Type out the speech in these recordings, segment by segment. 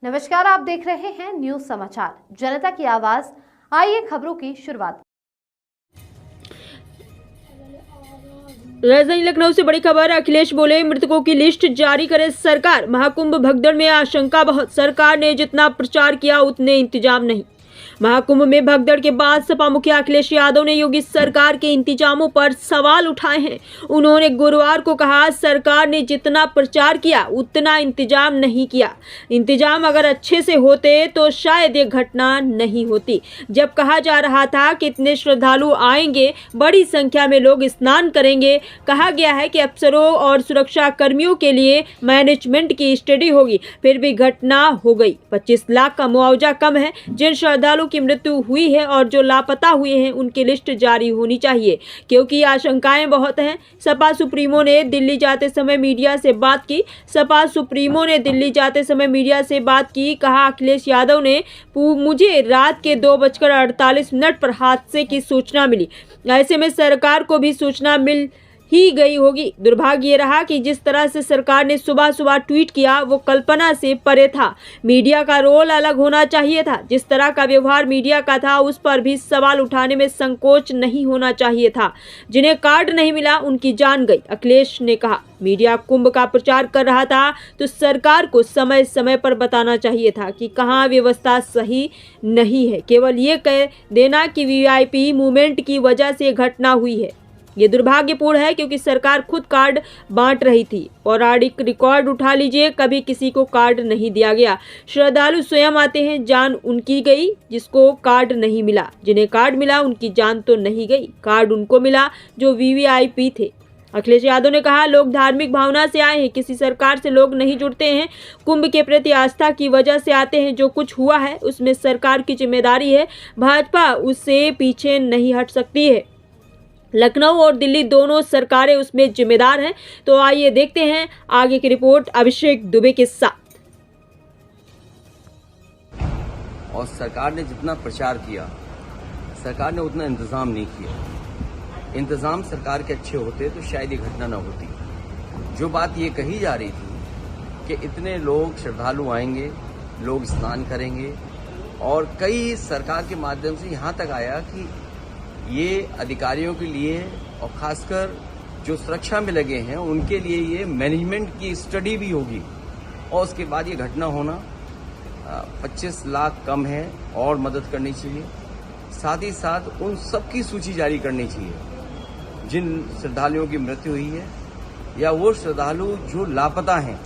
नमस्कार, आप देख रहे हैं न्यूज समाचार, जनता की आवाज। आइए खबरों की शुरुआत। राजधानी लखनऊ से बड़ी खबर। अखिलेश बोले मृतकों की लिस्ट जारी करे सरकार। महाकुंभ भगदड़ में आशंका बहुत, सरकार ने जितना प्रचार किया उतने इंतजाम नहीं। महाकुंभ में भगदड़ के बाद सपा मुखिया अखिलेश यादव ने योगी सरकार के इंतजामों पर सवाल उठाए हैं। उन्होंने गुरुवार को कहा, सरकार ने जितना प्रचार किया उतना इंतजाम नहीं किया। इंतजाम अगर अच्छे से होते तो शायद ये घटना नहीं होती। जब कहा जा रहा था कि इतने श्रद्धालु आएंगे, बड़ी संख्या में लोग स्नान करेंगे, कहा गया है कि अफसरों और सुरक्षा कर्मियों के लिए मैनेजमेंट की स्टडी होगी, फिर भी घटना हो गई। 25 लाख का मुआवजा कम है। जिन श्रद्धालु की मृत्यु हुई है और जो लापता हुए हैं उनकी लिस्ट जारी होनी चाहिए, क्योंकि आशंकाएं बहुत हैं। सपा सुप्रीमो ने दिल्ली जाते समय मीडिया से बात की। कहा, अखिलेश यादव ने मुझे रात के 2:48 पर हादसे की सूचना मिली। ऐसे में सरकार को भी सूचना मिल ही गई होगी। दुर्भाग्य ये रहा कि जिस तरह से सरकार ने सुबह सुबह ट्वीट किया वो कल्पना से परे था। मीडिया का रोल अलग होना चाहिए था। जिस तरह का व्यवहार मीडिया का था उस पर भी सवाल उठाने में संकोच नहीं होना चाहिए था। जिन्हें कार्ड नहीं मिला उनकी जान गई, अखिलेश ने कहा। मीडिया कुंभ का प्रचार कर रहा था तो सरकार को समय समय पर बताना चाहिए था कि कहाँ व्यवस्था सही नहीं है। केवल ये कह देना कि वीआईपी मूवमेंट की वजह से घटना हुई है, ये दुर्भाग्यपूर्ण है, क्योंकि सरकार खुद कार्ड बांट रही थी। पौराणिक रिकॉर्ड उठा लीजिए, कभी किसी को कार्ड नहीं दिया गया। श्रद्धालु स्वयं आते हैं, जान उनकी गई जिसको कार्ड नहीं मिला। जिन्हें कार्ड मिला उनकी जान तो नहीं गई, कार्ड उनको मिला जो वीवीआईपी थे। अखिलेश यादव ने कहा, लोग धार्मिक भावना से आए हैं, किसी सरकार से लोग नहीं जुड़ते हैं। कुंभ के प्रति आस्था की वजह से आते हैं। जो कुछ हुआ है उसमें सरकार की जिम्मेदारी है, भाजपा उससे पीछे नहीं हट सकती है। लखनऊ और दिल्ली दोनों सरकारें उसमें जिम्मेदार हैं। तो आइए देखते हैं आगे की रिपोर्ट अभिषेक दुबे के साथ। और सरकार ने जितना प्रचार किया, सरकार ने उतना इंतजाम नहीं किया। इंतजाम सरकार के अच्छे होते तो शायद ये घटना न होती। जो बात ये कही जा रही थी कि इतने लोग श्रद्धालु आएंगे, लोग स्नान करेंगे, और कई सरकार के माध्यम से यहाँ तक आया कि ये अधिकारियों के लिए और खासकर जो सुरक्षा में लगे हैं उनके लिए ये मैनेजमेंट की स्टडी भी होगी। और उसके बाद ये घटना होना 25 लाख कम है और मदद करनी चाहिए। साथ ही साथ उन सबकी सूची जारी करनी चाहिए जिन श्रद्धालुओं की मृत्यु हुई है या वो श्रद्धालु जो लापता हैं,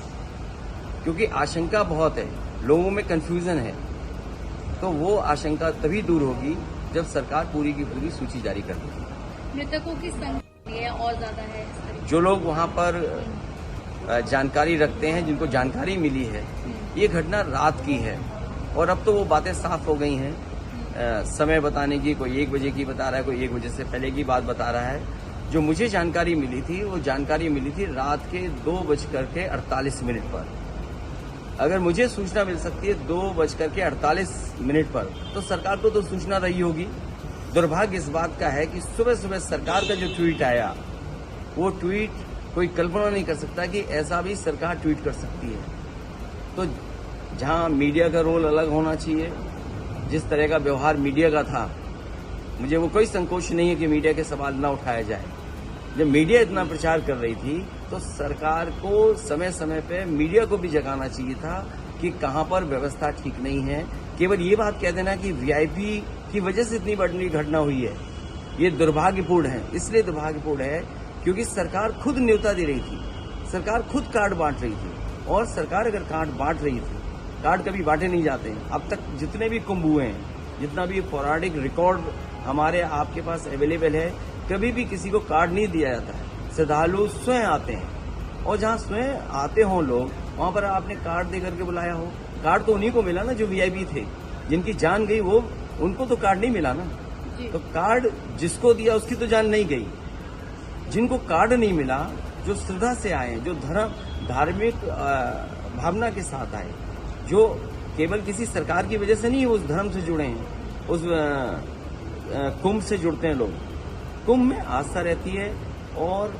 क्योंकि आशंका बहुत है, लोगों में कंफ्यूजन है। तो वो आशंका तभी दूर होगी जब सरकार पूरी की पूरी सूची जारी कर देगी। मृतकों की संख्या और ज्यादा है। जो लोग वहां पर जानकारी रखते हैं, जिनको जानकारी मिली है, ये घटना रात की है और अब तो वो बातें साफ हो गई हैं। समय बताने की, कोई 1 बजे की बता रहा है, कोई 1 बजे से पहले की बात बता रहा है। जो मुझे जानकारी मिली थी वो जानकारी मिली थी रात के 2:48 पर। अगर मुझे सूचना मिल सकती है 2:48 पर, तो सरकार को तो सूचना रही होगी। दुर्भाग्य इस बात का है कि सुबह सुबह सरकार का जो ट्वीट आया, वो ट्वीट कोई कल्पना नहीं कर सकता कि ऐसा भी सरकार ट्वीट कर सकती है। तो जहां मीडिया का रोल अलग होना चाहिए, जिस तरह का व्यवहार मीडिया का था, मुझे वो कोई संकोच नहीं है कि मीडिया के सवाल न उठाया जाए। जब मीडिया इतना प्रचार कर रही थी तो सरकार को समय समय पे मीडिया को भी जगाना चाहिए था कि कहां पर व्यवस्था ठीक नहीं है। केवल ये बात कह देना कि वीआईपी की वजह से इतनी बड़ी घटना हुई है, ये दुर्भाग्यपूर्ण है। इसलिए दुर्भाग्यपूर्ण है क्योंकि सरकार खुद न्योता दे रही थी, सरकार खुद कार्ड बांट रही थी। और सरकार अगर कार्ड बांट रही थी, कार्ड कभी बांटे नहीं जाते हैं। अब तक जितने भी कुंभ हुए हैं, जितना भी पौराणिक रिकॉर्ड हमारे आपके पास अवेलेबल है, कभी भी किसी को कार्ड नहीं दिया जाता है। श्रद्धालु स्वयं आते हैं और जहां स्वयं आते हों लोग, वहां पर आपने कार्ड दे करके बुलाया हो। कार्ड तो उन्हीं को मिला ना जो वीआईपी थे, जिनकी जान गई वो, उनको तो कार्ड नहीं मिला ना। तो कार्ड जिसको दिया उसकी तो जान नहीं गई। जिनको कार्ड नहीं मिला, जो श्रद्धा से आए, जो धार्मिक भावना के साथ आए, जो केवल किसी सरकार की वजह से नहीं उस धर्म से जुड़े हैं, उस कुंभ से जुड़ते हैं लोग। कुंभ में आस्था रहती है और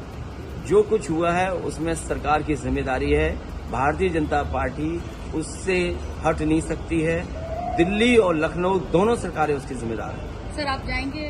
जो कुछ हुआ है उसमें सरकार की जिम्मेदारी है। भारतीय जनता पार्टी उससे हट नहीं सकती है। दिल्ली और लखनऊ दोनों सरकारें उसकी जिम्मेदार हैं। सर आप जाएंगे